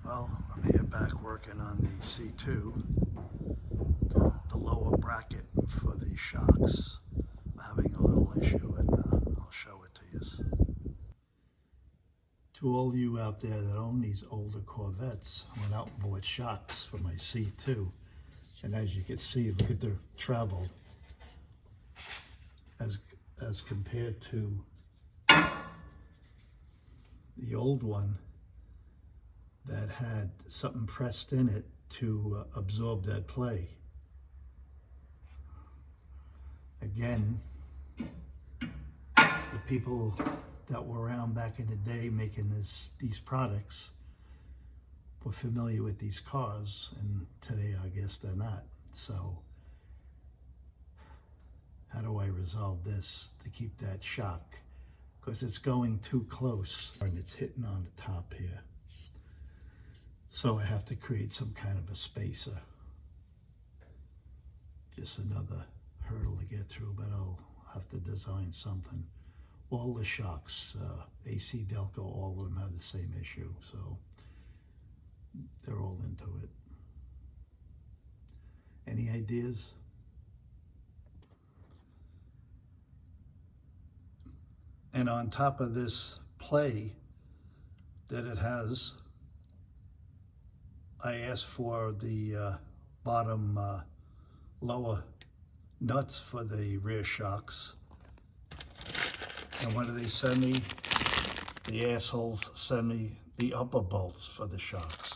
Well, I'm here back working on the C2, the lower bracket for the shocks. I'm having a little issue, and I'll show it to you. To all you out there that own these older Corvettes, I went out and bought shocks for my C2, and as you can see, look at the travel as compared to the old one that had something pressed in it to absorb that play. Again, the people that were around back in the day making these products were familiar with these cars, and today I guess they're not. So how do I resolve this to keep that shock? Because it's going too close and it's hitting on the top here. So I have to create some kind of a spacer. Just another hurdle to get through, but I'll have to design something. All the shocks, AC, Delco, all of them have the same issue, so they're all into it. Any ideas? And on top of this play that it has, I asked for the bottom lower nuts for the rear shocks. And what do they send me? The assholes send me the upper bolts for the shocks.